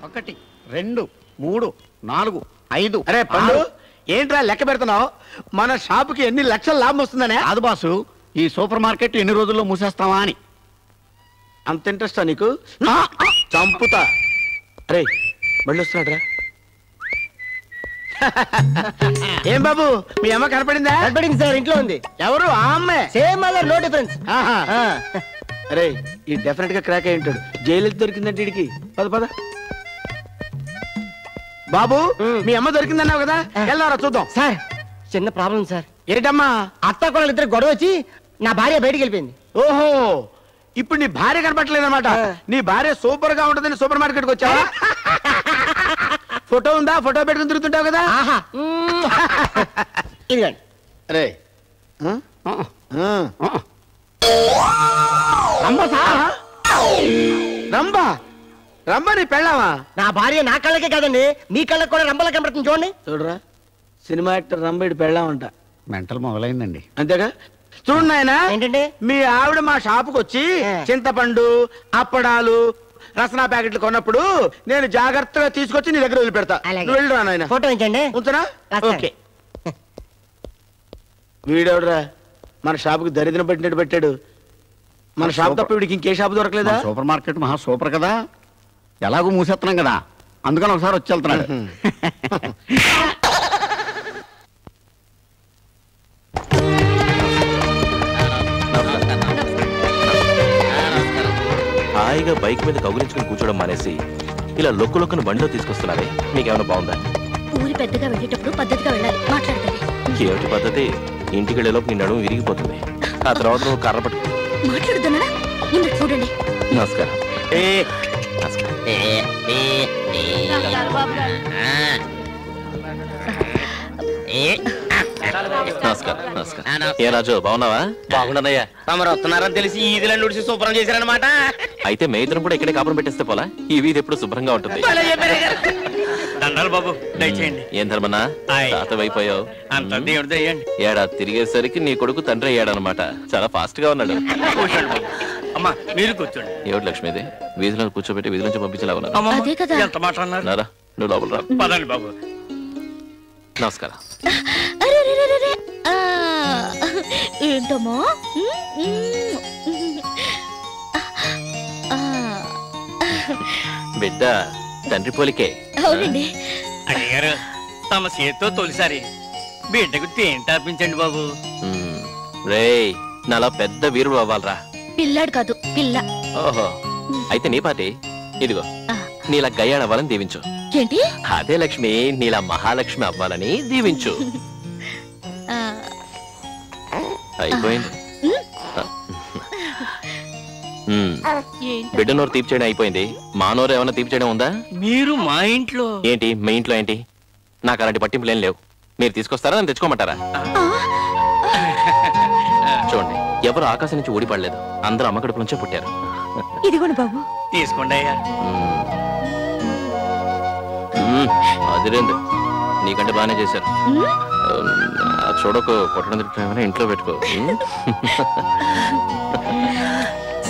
1 2 3 4 5. అరే పండు, ఏంట్రా లెక్క పెడుతున్నావు? మన షాపుకి ఎన్ని లక్షల లాభం వస్తుందనే? కాదు బాసు, ఈ సూపర్ మార్కెట్ ఎన్ని రోజుల్లో మూసేస్తావా అని. అంత ఇంట్రెస్టా నీకు? చంపుతా. అరే మళ్ళీ వస్తున్నాడు రా. ఏం బాబు, మీ అమ్మ కనపడిందా? కనపడింది సార్, ఇంట్లో ఉంది. ఎవరు? ఆ అమ్మే. Same mother, no difference. అరే ఈ డెఫినెట్ గా క్రాక్ అయి ఉంటాడు. జైలు దొరికిందంటే వీడికి. పద పద. బాబు, మీ అమ్మ దొరికిందన్నావు కదా, వెళ్దారా చూద్దాం. సార్ చిన్న ప్రాబ్లం సార్. ఏంటమ్మా? అత్త కూడా ఇద్దరు గొడవ వచ్చి నా భార్య బయటికి వెళ్ళిపోయింది. ఓహో, ఇప్పుడు నీ భార్య కనపట్లేదు అనమాట. నీ భార్య సూపర్ గా ఉంటుందని సూపర్ మార్కెట్ కి వచ్చావా? ఫోటో ఉందా? ఫోటో పెట్టుకుని తిరుగుతుంటావు కదా. ఇదిగోండి. అరే రంబా, రంబా నీ పెళ్ళావా? నా భార్య నా కళ్ళకే కాదండి, మీ కళ్ళకి కూడా రంబలా కనపడుతుంది. చూడండి. చూడరా, సినిమా యాక్టర్ రంబేడి పెళ్ళామంట. మెంటల్ మొదలైందండి. అంతేగా. చూడు నాయనా, ఏంటండి? మీ ఆవిడ మా షాపుకి వచ్చి చింతపండు, అప్పడాలు, రసనా ప్యాకెట్లు కొన్నప్పుడు నేను జాగ్రత్తగా తీసుకొచ్చి నీ దగ్గర వదిలిపెడతా. నువ్వు వెళ్ళరా నాయన. ఫోటో ఇచ్చండి. ఉంచనా? ఓకే. వీడెవడరా మన షాపుకి దరిద్రం పెట్టినట్టు పెట్టాడు. మన షాప్ తప్ప వీడికి ఇంకే షాపు దొరకలేదా? సూపర్ మార్కెట్ మహా సూపర్ కదా, ఎలాగో మూసేస్తున్నాం కదా, అందుకని ఒకసారి వచ్చి వెళ్తున్నాడు. హాయిగా బైక్ మీద కౌగులించుకుని కూర్చోవడం మానేసి ఇలా లొక్కును బండిలో తీసుకొస్తున్నారే, మీకేమైనా బాగుందా? ఊరి పెద్దగా వెళ్ళేటప్పుడు పద్ధతిగా వెళ్ళాలి. మాట్లాడతాను. ఏమిటి పద్ధతి? ఇంటికి వెళ్ళేలోపు నీ నడుము విరిగిపోతుంది. ఆ తర్వాత నువ్వు కర్ర పట్టు. మాట్లాడుతున్నా చూడండి. నమస్కారం. నమస్కారం. నమస్కారం. ఏ రాజు, బాగున్నావా? బాగుండదయ్యా. తమరు వస్తున్నారని తెలిసి ఈదిలో నుడిసి శుభ్రం చేశారనమాట. అయితే మే ఇద్దరం కూడా ఇక్కడే కాపురం పెట్టేస్తే పోలా? ఈ వీధి ఎప్పుడు శుభ్రంగా ఉంటుంది. దండాలు బాబు, దయచేయండి. ఏం ధర్మన్నా, తాతవైపోయావు. అంత దేవుడు దయ్యండి. ఏడాది తిరిగేసరికి నీ కొడుకు తండ్రి అయ్యాడనమాట. చాలా ఫాస్ట్ గా ఉన్నాడు. అమ్మా మీరు కూర్చోండి. ఏమిటి లక్ష్మీది, వీధిలో కూర్చోబెట్టి వీధి నుంచి పంపించేలా ఉన్నారు. ఎంత మాట అన్నారు? నారా, నువ్వు లోపల రా. పదండి బాబు. నమస్కారం. ఏంటమ్మా? బిడ్డ తండ్రి పోలికే. అవునండి. అయ్యారు తమ చేతితో తొలిసారి బిడ్డకు తేనె తాపించండి బాబు. రేయ్, నాలా పెద్ద వీరుడు అవ్వాలరా. పిల్లాడు కాదు, పిల్ల. ఓహో, అయితే నీ పాటి ఇదిగో, నీలా గయ్యాడు అవ్వాలని దీవించు. ఏంటి? అదే లక్ష్మి, నీలా మహాలక్ష్మి అవ్వాలని దీవించు. అయిపోయింది. బిడ్డ నోరు తీపి చేయడం అయిపోయింది. మా నోరు ఏమైనా తీపి చేయడం ఉందా? మీరు మా ఇంట్లో ఏంటి? మీ ఇంట్లో ఏంటి? నాకు అలాంటి పట్టింపులు ఏం లేవు. మీరు తీసుకొస్తారా, నన్ను తెచ్చుకోమంటారా? చూడండి, ఎవరు ఆకాశం నుంచి ఊడిపడలేదు. అందరూ అమ్మ కడుపు నుంచే పుట్టారు. ఇదిగోండి బాబు, తీసుకోండి అయ్యా. అదిరేంది, నీకంటే బాగానే చేశారు. చూడకు, కొట్టడం తిట్టడం ఇంట్లో పెట్టుకో.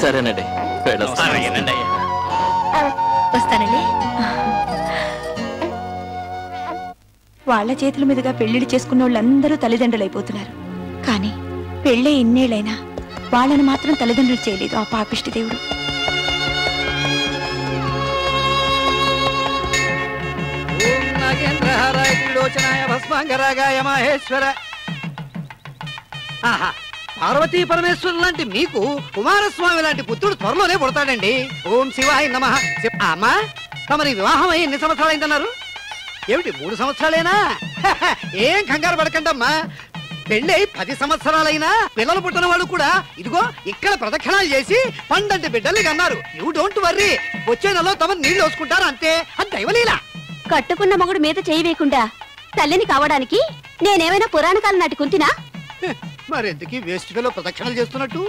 సరేనండి, వస్తానండి. వాళ్ల చేతుల మీదుగా పెళ్లిళ్ళు చేసుకున్న వాళ్ళందరూ తల్లిదండ్రులు అయిపోతున్నారు. కానీ పెళ్ళే ఇన్నేళ్లైనా వాళ్ళని మాత్రం తల్లిదండ్రులు చేయలేదు ఆ పాపిష్టి దేవుడు. పార్వతీ పరమేశ్వరు లాంటి మీకు కుమారస్వామి లాంటి పుత్రుడు త్వరలోనే పుడతాడండి. ఓం శివాయ నమః. అమ్మా, తమరి వివాహం అయ్యి ఎన్ని సంవత్సరాలైందన్నారు? ఏమిటి 3 సంవత్సరాలేనా? ఏం కంగారు పడకండమ్మా. పెళ్ళై 10 సంవత్సరాలైనా పిల్లలు పుట్టిన వాళ్ళు కూడా ఇదిగో ఇక్కడ ప్రదక్షిణాలు చేసి పండంటి బిడ్డల్ని కన్నారు. యూ డోంట్ వర్రీ, వచ్చే నెలలో తమ నీళ్లు వేసుకుంటారు, అంతే. అది దైవలీల. కట్టుకున్న మగుడు మీద చేయి వేయకుండా తల్లిని కావడానికి నేనేమైనా పురాణ కాలం నాటి కుంతినా? మరెందుకు వేస్ట్ గా ప్రదక్షిణలు చేస్తున్నట్టు?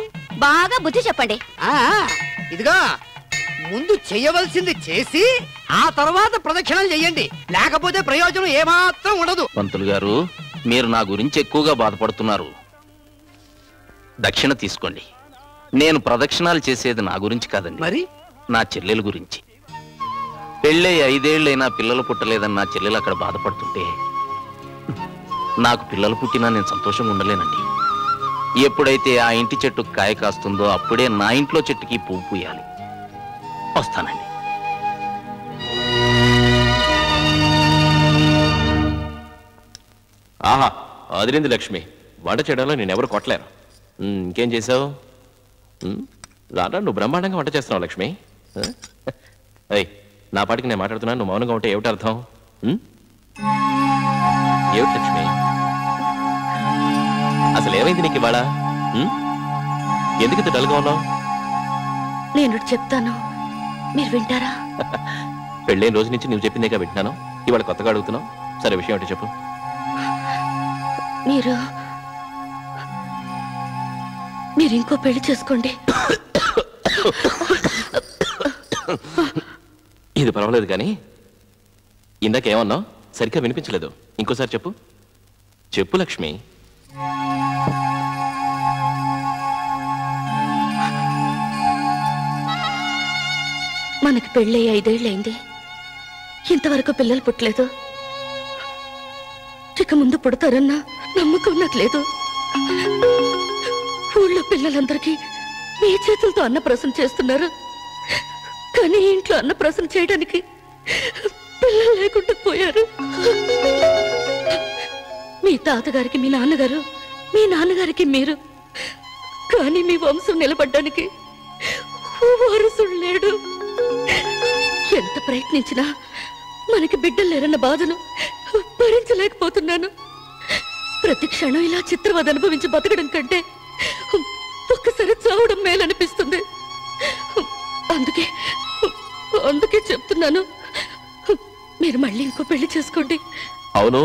బాగా బుద్ధి చెప్పండి. ఇదిగా ముందు చెయ్యవలసింది చేసి ఆ తర్వాత ప్రదక్షిణలు చెయ్యండి, లేకపోతే ప్రయోజనం ఏమాత్రం ఉండదు. పంతులు గారు, మీరు నా గురించి ఎక్కువగా బాధపడుతున్నారు. దక్షిణ తీసుకోండి. నేను ప్రదక్షిణాలు చేసేది నా గురించి కాదండి, మరి నా చెల్లెల గురించి. పెళ్ళై 5 ఏళ్ళైనా పిల్లలు పుట్టలేదని నా చెల్లెలు అక్కడ బాధపడుతుంటే నాకు పిల్లలు పుట్టినా నేను సంతోషంగా ఉండలేనండి. ఎప్పుడైతే ఆ ఇంటి చెట్టు కాయ కాస్తుందో అప్పుడే నా ఇంట్లో చెట్టుకి పువ్వు పూయాలి. వస్తానండి. ఆహా, అదిరింది లక్ష్మి. వంట చేయడంలో నేనెవరు కొట్టలేరు. ఇంకేం చేసావు? రారా, నువ్వు బ్రహ్మాండంగా వంట చేస్తున్నావు లక్ష్మి. అయ్, నా పాటికి నేను మాట్లాడుతున్నాను, నువ్వు మౌనంగా ఉంటే ఏమిటి అర్థం? ఏమిటి లక్ష్మి, అసలు ఏమైంది నీకు ఇవాళ? ఎందుకు ఇంత డల్గా ఉన్నావు? నేను చెప్తాను, మీరు వింటారా? పెళ్ళైన రోజు నుంచి నువ్వు చెప్పిందేగా వింటున్నాను, ఇవాళ కొత్తగా అడుగుతున్నావు. సరే, విషయం ఏంటో చెప్పు. మీరు ఇంకో పెళ్లి చేసుకోండి. ఇది పర్వాలేదు కానీ ఇందాకేమన్నావు? సరిగ్గా వినిపించలేదు. ఇంకోసారి చెప్పు. చెప్పు లక్ష్మి. మనకి పెళ్ళి 5 ఏళ్ళైంది, ఇంతవరకు పిల్లలు పుట్టలేదు. ఇక ముందు పుడతారన్న నమ్మకం నాకు లేదు. ఊళ్ళో పిల్లలందరికీ మీ చేతులతో అన్నప్రాసన చేస్తున్నారు, కానీ ఇంట్లో అన్నప్రాసన చేయడానికి పిల్లలు లేకుండా పోయారు. మీ తాతగారికి మీ నాన్నగారు, మీ నాన్నగారికి మీరు, కానీ మీ వంశం నిలబడ్డానికి వారసుడు లేడు. ఎంత ప్రయత్నించినా మనకి బిడ్డలు లేరన్న బాధను భరించలేకపోతున్నాను. ప్రతి క్షణం ఇలా చిత్రవద అనుభవించి బతకడం కంటే ఒక్కసారి చావడం మేలనిపిస్తుంది. అందుకే చెప్తున్నాను, మీరు మళ్ళీ ఇంకో పెళ్లి చేసుకోండి. అవును,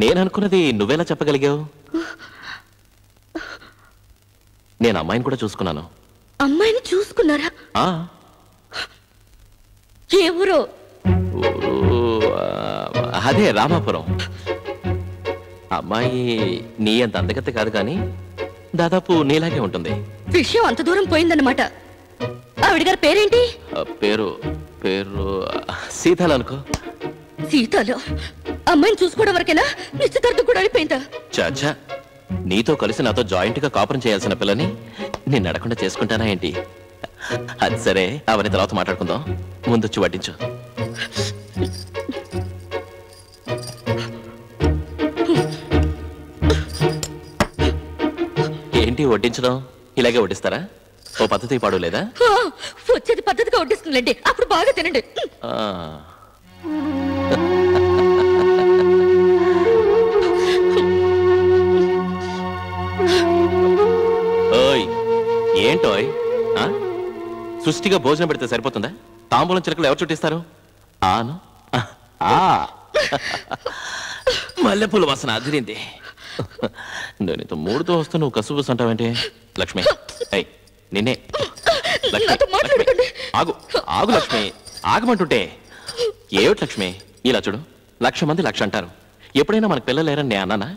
నేను అనుకున్నది నువ్వెలా చెప్పగలిగావు? నేను అమ్మాయిని కూడా చూసుకున్నాను. అమ్మాయిని చూసుకున్నారా? ఏ ఊరో? అదే రామాపురం. అమ్మాయి నీ అంత అందగత్త కాదు, కానీ దాదాపు నీలాగే ఉంటుంది. విషయం అంత దూరం పోయిందన్నమాట. ఆవిడ గారి పేరేంటి? పేరు పేరు సీతాలు అనుకో. సీతాలు? అమ్మాయిని చూసుకోవడం వరకేనా? నిశ్చితార్థం కూడా అయిపోయిందా? చాచా, నీతో కలిసి నాతో జాయింట్ గా కాపురం చేయాల్సిన పిల్లని నేను అడగకుండా చేసుకుంటానా ఏంటి? అది సరే, అవన్నీ తర్వాత మాట్లాడుకుందాం. ముందొచ్చి వడ్డించు. ఏంటి వడ్డించడం? ఇలాగే వడ్డిస్తారా? ఓ పద్ధతి పాడు లేదా? వచ్చేది పద్ధతిగా వడ్డిస్తుందండి, అప్పుడు బాగా తినండి. ఓయ్, ఏంటోయ్, సృష్టిగా భోజనం పెడితే సరిపోతుందా? తాంబూలం చిలకలు ఎవరు చుట్టిస్తారు? ఆను మల్లెపూల వాసన అదిరింది. నేను ఇంత మూడుతో వస్తూ నువ్వు కసుబుసు అంటావేంటి? లక్ష్మి, అయ్ నిన్నే. ఆగు ఆగు లక్ష్మి, ఆగమంటుంటే. ఏమిటి లక్ష్మి, ఇలా చూడు, 1,00,000 మంది 1,00,000 అంటారు. ఎప్పుడైనా మనకు పిల్లలు లేరని నేను అన్నానా?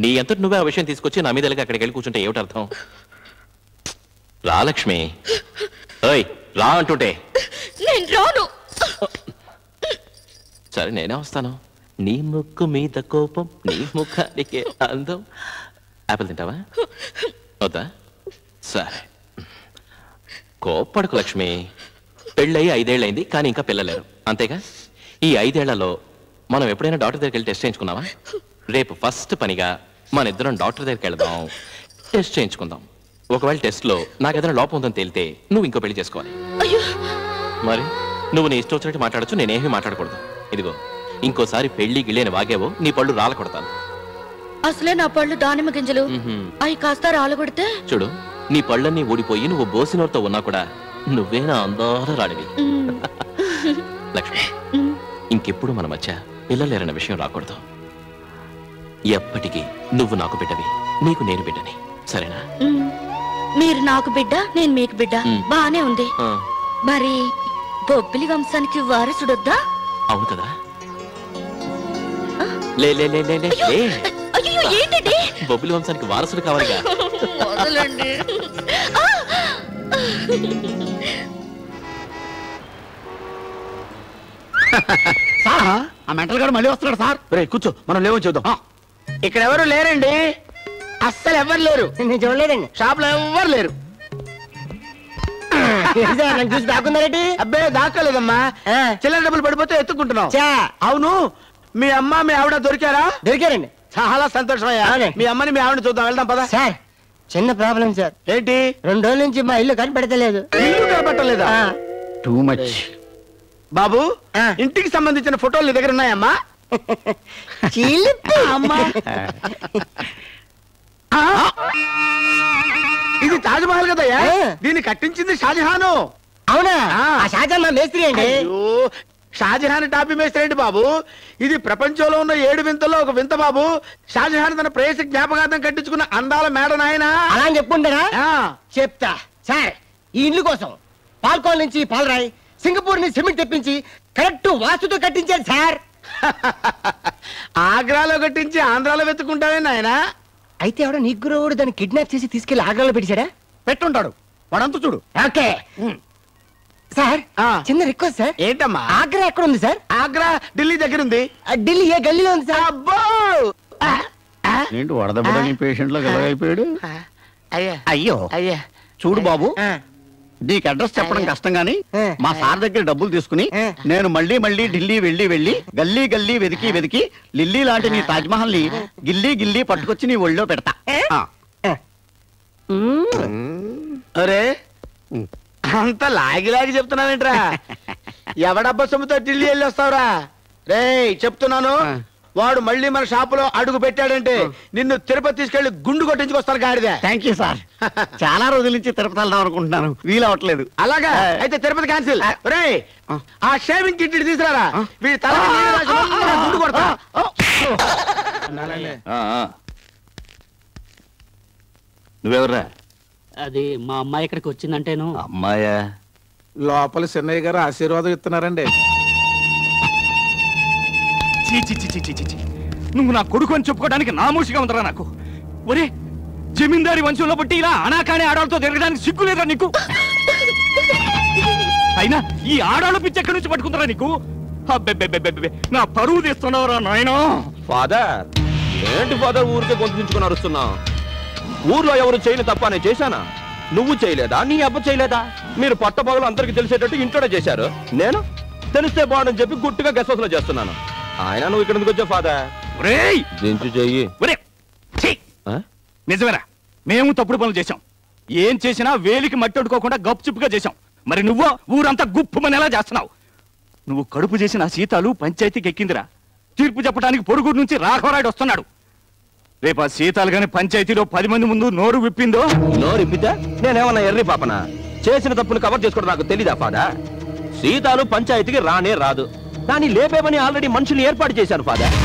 నీ అంతటి నువ్వే ఆ విషయం తీసుకొచ్చి నా మీద అక్కడికి వెళ్ళి కూర్చుంటే ఏమిటి అర్థం? రా లక్ష్మి, ఓయ్ రా అంటుంటే. సరే, నేనే వస్తాను. నీ ముక్కు మీద కోపం, నీ ముఖానికి అందం. ఆపిల్ తింటావా? వద్దా? సరే, కోప్పడుకు లక్ష్మి. పెళ్ళయి 5 ఏళ్ళైంది, కానీ ఇంకా పిల్లలేరు, అంతేగా? ఈ 5 ఏళ్లలో మనం ఎప్పుడైనా డాక్టర్ దగ్గరికి వెళ్ళి టెస్ట్ చేయించుకున్నావా? రేపు ఫస్ట్ పనిగా మన ఇద్దరం డాక్టర్ దగ్గరికి వెళదాం, టెస్ట్ చేయించుకుందాం. ఒకవేళ టెస్ట్ లో నాకేదైనా లోపం ఉందని తేలితే నువ్వు ఇంకో పెళ్లి చేసుకోవాలి. మరి నువ్వు నీ ఇష్టం వచ్చినట్టు మాట్లాడచ్చు, నేనేమీ మాట్లాడకూడదు. ఇదిగో, ఇంకోసారి పెళ్లి గిళ్ళేని వాగేవో నీ పళ్ళు రాల కొడతాను. అసలే నా పళ్ళు దానిమ్మ గింజలు, అవి కాస్త రాలగొడితే. చూడు, నీ పళ్ళన్నీ ఊడిపోయి నువ్వు బోసినోర్తో ఉన్నా కూడా నువ్వే నా అందాల రాడివి. లక్ష్మి, ఇంకెప్పుడు మన మధ్య పిల్లలేరన్న విషయం రాకూడదు. ఎప్పటికీ నువ్వు నాకు బిడ్డవి, నీకు నేను బిడ్డని, సరేనా? మీరు నాకు బిడ్డ, నేను మీకు బిడ్డ, బానే ఉంది. మరి బొబ్బిలి వంశానికి వారసుడొద్దా? అవును కదా. లే లే లే లే లే. ఏంటండి? బొబ్బిలి వంశానికి వారసుడు కావాలిగా. ఆ మెంటల్ గారు మళ్ళీ వస్తున్నాడు సార్. రే కూర్చో, మనం లేవని చూద్దాం. ఇక్కడ ఎవరు లేరండి, అస్సలు ఎవరు లేరు. నేను చూడలేదండి. షాప్ లో ఎవరు లేరు. చూసి దాక్కున్నారేంటి? అబ్బే దాక్కలేదమ్మా, చిల్లర డబ్బులు పడిపోతే ఎత్తుకుంటున్నాం. అవును, మీ అమ్మ మీ ఆవిడ దొరికారా? దొరికారండి. చాలా సంతోషం అయ్యా. మీ అమ్మని మీ ఆవిడని చూద్దాం, వెళ్దాం పదా. సార్ చిన్న ప్రాబ్లం సార్. ఏంటి? 2 రోజుల నుంచి మా ఇల్లు కనిపెడతలేదు. ఇల్లు కనపట్టలేదా? Too much. బాబు, ఇంటికి సంబంధించిన ఫోటోలు నీ దగ్గర ఉన్నాయమ్మా? అమ్మా, ఇది తాజ్ మహల్ కదయ్యా, దీన్ని కట్టించింది షాజహాను. అవునా? షాజహాన్ మా మేస్త్రి అండి. షాజహాన్ టాపీ మేస్త్రి ఏంటి బాబు? ఇది ప్రపంచంలో ఉన్న 7 వింతల్లో ఒక వింత బాబు. షాజహాన్ తన ప్రేయసి జ్ఞాపకార్థం కట్టించుకున్న అందాల మేడ నాయన. అలా అని చెప్పుకుంటారా? చెప్తా సార్. ఈ ఇల్లు కోసం పాల్కోల్ నుంచి పాలరాయి, సింగపూర్ నుంచి సిమెంట్ తెప్పించి కరెక్ట్ వాస్తుతో కట్టించారు సార్. ఆగ్రాలో కట్టించి ఆంధ్రాలో వెతుకుంటావే నాయన. అయితే ఎవడో నిగ్గురోడు దాన్ని కిడ్నాప్ చేసి తీసుకెళ్లి ఆగ్రాలో పెట్టాడా? పెట్టుంటాడు, వాడంతా చూడు. ఓకే సార్, చిన్న రిక్వెస్ట్ సార్. ఏంటమ్మా? ఆగ్రా ఎక్కడ ఉంది సార్? ఆగ్రా ఢిల్లీ దగ్గర ఉంది. ఢిల్లీ ఏ గల్లీలో ఉంది సార్? అబ్బో, ఏంటి వడదెబ్బని పేషెంట్ లో అయిపోయాడు. అయ్యా అయ్యో అయ్యా, చూడు బాబు, నీకు అడ్రస్ చెప్పడం కష్టం గానీ మా సార్ దగ్గర డబ్బులు తీసుకుని నేను మళ్ళీ మళ్ళీ ఢిల్లీ వెళ్ళి గల్లీ గల్లీ వెతికి లిల్లీ లాంటి నీ తాజ్ మహల్ ని గిల్లీ గిల్లీ పట్టుకొచ్చి నీ ఒళ్ళో పెడతా. అరే అంత లాగి చెప్తున్నావేంట్రా? ఎవడబ్బా సొమ్ముతో ఢిల్లీ వెళ్ళి వస్తావురా? రే చెప్తున్నాను, వాడు మళ్ళీ మన షాపులో అడుగు పెట్టాడంటే నిన్ను తిరుపతి తీసుకెళ్లి గుండు కొట్టించుకొస్తాను గాడిదే. Thank you sir. చాలా రోజుల నుంచి తిరుపతి వెళ్దాం అనుకుంటున్నాను, వీలవట్లేదు. అలాగా అయితే తిరుపతి క్యాన్సిల్. రే ఆ షేవింగ్ కిట్ తీసుకురారా, వీడి తల గుండు కొడతా. నువ్వెవర్రా? అది మా అమ్మాయి ఇక్కడికి వచ్చిందంటేను. అమ్మాయా? లోపల చెన్నయ్య గారు ఆశీర్వాదం ఇస్తున్నారండి. నువ్వు నా కొడుకు అని చెప్పుకోవడానికి నామూషిగా ఉందరా నాకు. ఒరే, జమీందారి వంశంలో బట్టి ఇలా అనాకానే ఆడాలతో తిరగడానికి సిగ్గులేదా నీకు? అయినా ఈ ఆడాళ్ళ పిచ్చి ఎక్కడి నుంచి పట్టుకుంటారా నీకు? నా పరువు తీస్తున్నావురా నాయనా. ఫాదర్ ఏంటి ఫాదర్ ఊరికే గొంతు అరుస్తున్నావు? ఊర్లో ఎవరు చేయని తప్ప నేను చేశానా? నువ్వు చేయలేదా? నీ అబ్బ చేయలేదా? మీరు పట్టపగలు అందరికి తెలిసేటట్టు ఇంట్లోనే చేశారు. నేను తెలిస్తే బాగుండని చెప్పి గుట్టుగా గెస్ట్ హౌస్ లో చేస్తున్నాను. ఆయన నువ్వు ఇక్కడ ఎందుకు వచ్చావు ఫాదర్? దించు చెయ్యి. నిజమేరా, మేము తప్పుడు పనులు చేశాం. ఏం చేసినా వేలికి మట్టి అడుకోకుండా గప్చుప్పుగా చేశాం. మరి నువ్వు ఊరంతా గుప్పుమని ఎలా చేస్తున్నావు? నువ్వు కడుపు చేసిన సీతాలు పంచాయతీకి ఎక్కిందిరా. తీర్పు చెప్పడానికి పొరుగురు నుంచి రాఘవరాయుడు వస్తున్నాడు. రేపు ఆ సీతాలు గాని పంచాయతీలో 10 మంది ముందు నోరు విప్పిందో. నోరు విప్పితే నేనేమన్నా ఎర్రి పాపనా? చేసిన తప్పును కవర్ చేసుకోవడం నాకు తెలీదా ఫాదర్? సీతాలు పంచాయతీకి రానే రాదు. దాన్ని లేపేమని ఆల్రెడీ మనుషులు ఏర్పాటు చేశాను ఫాదర్.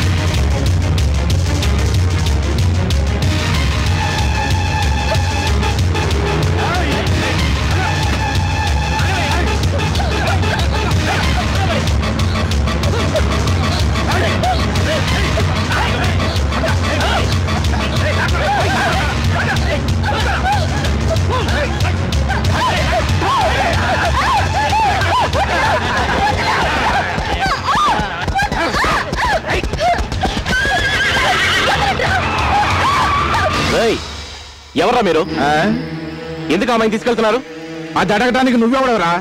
ఎవరా మీరు? ఎందుకు అమ్మాయిని తీసుకెళ్తున్నారు? అది అడగడానికి నువ్వెవడవరా?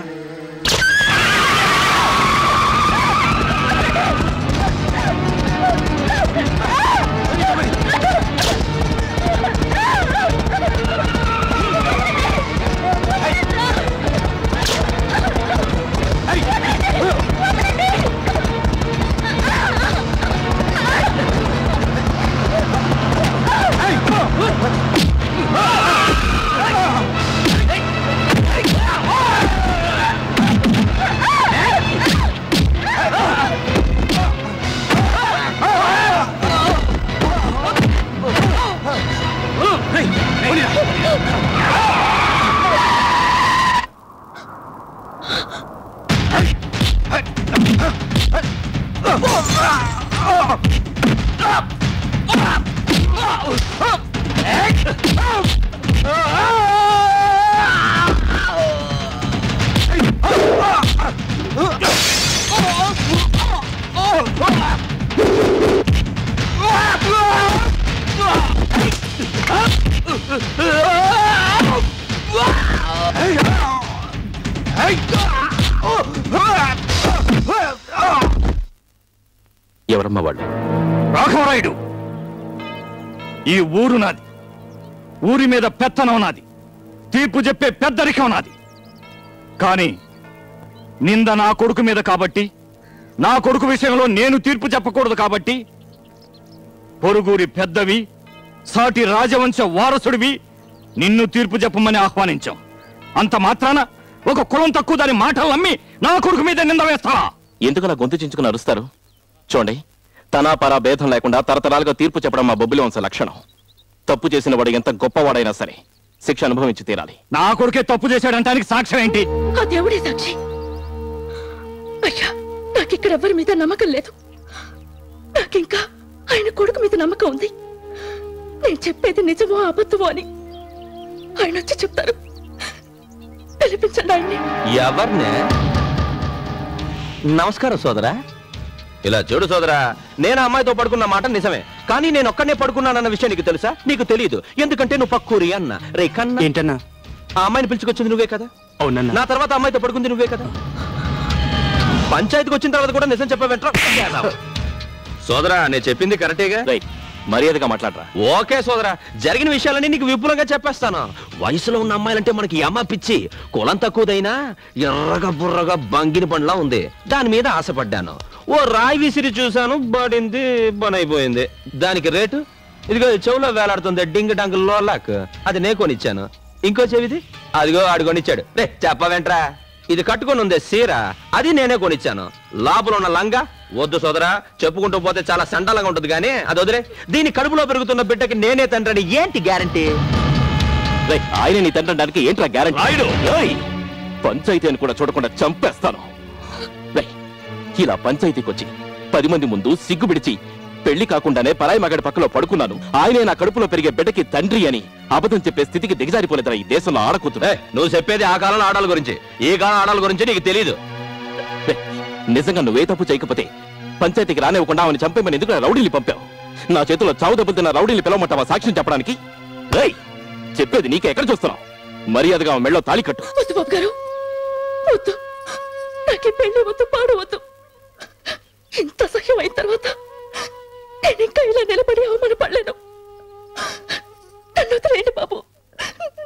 ఎవరమ్మా వాళ్ళు? రాఘవరాయుడు, ఈ ఊరు నాది, ఊరి మీద పెత్తనం నాది, తీర్పు చెప్పే పెద్దరికం నాది. కానీ నింద నా కొడుకు మీద కాబట్టి, నా కొడుకు విషయంలో నేను తీర్పు చెప్పకూడదు కాబట్టి పొరుగురి పెద్దవి, సాటి రాజవంశ వారసుడివి నిన్ను తీర్పు చెప్పమని ఆహ్వానించాం. అంత మాత్రాన ఒక కులం తక్కువ దాని మాటలు నమ్మి నా కొడుకు మీద నింద వేస్తావా? ఎందుకలా గొంతు చించుకుని అరుస్తారు? చూడండి, తనా పరా భేదం లేకుండా తరతరాలుగా తీర్పు చెప్పడం మా బొబ్బిలి వంశ లక్షణం. తప్పు చేసిన వాడు ఎంత గొప్పవాడైనా సరే శిక్ష అనుభవించి తీరాలి. నా కొడుకే తప్పు చేశాడంటానికి సాక్ష్యం ఏంటి? ఆ దేవుడే సాక్షి. అయ్యా, నాకిక్కడ ఎవరి మీద నమ్మకం లేదు. నాకింకా ఆయన కొడుకు మీద నమ్మకం ఉంది. నేను చెప్పేది నిజమో అబద్ధమో అని ఆయన వచ్చి చెప్తారు. పిలిపించండి ఆయన్ని. ఎవరినే? నమస్కారం సోదరా. ఇలా చూడు సోదరా, నేను అమ్మాయితో పడుకున్న మాట నిజమే, కానీ నేను ఒక్కనే పడుకున్నానన్న విషయం నీకు తెలుసా? నీకు తెలియదు, ఎందుకంటే నువ్వు పక్కూరి అన్న. రే కన్నా, ఏంటన్నా? ఆ అమ్మాయిని పిలుచుకొచ్చింది నువ్వే కదా? అవునన్నా. నా తర్వాత అమ్మాయితో పడుకుంది నువ్వే కదా? పంచాయతీకి వచ్చిన తర్వాత కూడా నిజం చెప్పావంటరా? సోదరా, నేను చెప్పింది కరెక్టేగా? మర్యాదగా మాట్లాడరా. ఓకే సోదరా, జరిగిన విషయాలన్నీ నీకు విపులంగా చెప్పేస్తాను. వయసులో ఉన్న అమ్మాయిలంటే మనకి అమ్మ పిచ్చి. కులం తక్కువదైనా ఎర్రగా బుర్రగా బంగిని పండ్లా ఉంది. దాని మీద ఆశపడ్డాను. ఓ రాయి విసిరి చూశాను, పడింది, బనైపోయింది. దానికి రేటు ఇదిగో చెవులో వేలాడుతుంది డింగ్ డంగ్ లోలాక్, అది నే కొనిచ్చాను. ఇంకో చెవిది అదిగో ఆడు కొనిచ్చాడు. రే చెప్పవేంట్రా, ఇది కట్టుకొని ఉంది సీర, అది నేనే కొనిచ్చాను. లోపల ఉన్న లంగా వద్దు సోదరా, చెప్పుకుంటూ పోతే చాలా సండలంగా ఉంటుంది, కానీ అది వదిలే. దీని కడుపులో పెరుగుతున్న బిడ్డకి నేనే తండ్రిని ఏంటి గ్యారంటీ? ఆయన నీ తండ్రి అనడానికి ఏంట్రా గ్యారంటీ? పంచాయతీ అని కూడా చూడకుండా చంపేస్తాను. ఇలా పంచాయతీకి వచ్చి 10 మంది ముందు సిగ్గు విడిచి పెళ్లి కాకుండానే పరాయి మగాడి పక్కలో పడుకున్నాను, ఆయనే నా కడుపులో పెరిగే బిడ్డకి తండ్రి అని అబద్ధం చెప్పే స్థితికి దిగజారిపోలేదురా ఈ దేశంలో ఆడకూతురు. నువ్వు చెప్పేది ఆ కాలంలో ఆడాల గురించి, ఈ కాలం ఆడాల గురించి నీకు తెలీదు. నిజంగా నువ్వే తప్పు చేయకపోతే పంచాయతీకి రానివ్వకుండా ఆమెను చంపేమని ఎందుకు రౌడీని పంపావు? నా చేతిలో చావు దెబ్బతిన్న రౌడీని పిలవమంటావా సాక్ష్యం చెప్పడానికి? చెప్పేది నీకే, ఎక్కడ చూస్తున్నావు? మర్యాదగా మెళ్ళో తాళి కట్టు. వద్దు బాబు గారు, వద్దు. నాకు పెళ్లి వద్దు, పాడు వద్దు. ఇంత సహ్యం అయిన తర్వాత నేను ఇంకా ఇలా నిలబడి అవమానపడలేను. నన్ను వదిలేయండి బాబు,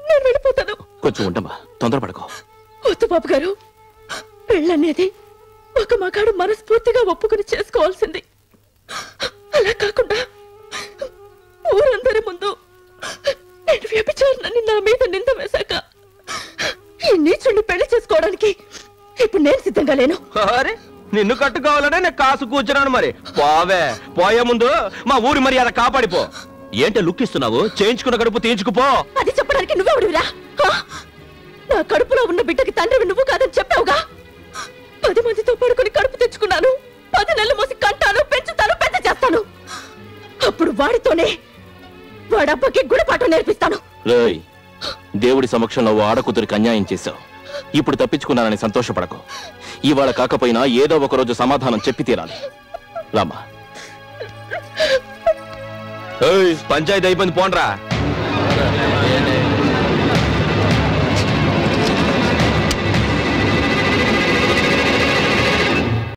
నేను వెళ్ళిపోతాను. కొంచెం ఉండమ్మా, తొందరపడకో. వద్దు బాబు గారు, పెళ్ళనేది ఒక మగాడు మనస్ఫూర్తిగా ఒప్పుకుని చేసుకోవాల్సింది. అలా కాకుండా ఊరందరి ముందు నేను వ్యభిచారినని నా మీద నింద వేశాక ఈ నీచుడిని పెళ్లి చేసుకోవడానికి ఇప్పుడు నేను సిద్ధంగా లేను. నిన్ను కట్టుకోవాలనే నేను కాసు కూర్చున్నాను. మరి పోవే, పోయే ముందు మా ఊరి మర్యాద కాపాడిపో. ఏంటే లుక్ ఇస్తున్నావు? చేయించుకున్న కడుపు తీయించుకుపో. అది చెప్పడానికి నువ్వెవడివిరా? నా కడుపులో ఉన్న బిడ్డకి తండ్రివి నువ్వు కాదని చెప్పావుగా. 10 మందితో పడుకుని కడుపు తెచ్చుకున్నాను. 10 నెలలు మోసి కంటాను, పెంచుతాను, పెద్ద చేస్తాను. అప్పుడు వాడితోనే వాడబ్బకి గుడిపాఠం నేర్పిస్తాను. రేయ్, దేవుడి సమక్షంలో ఆడకూతురికి అన్యాయం చేశావు. ఇప్పుడు తప్పించుకున్నానని సంతోషపడకు. ఇవాళ కాకపోయినా ఏదో ఒక రోజు సమాధానం చెప్పి తీరాలి. రామా, పంచాయతీ అయిపోయింది, పోండ్రా.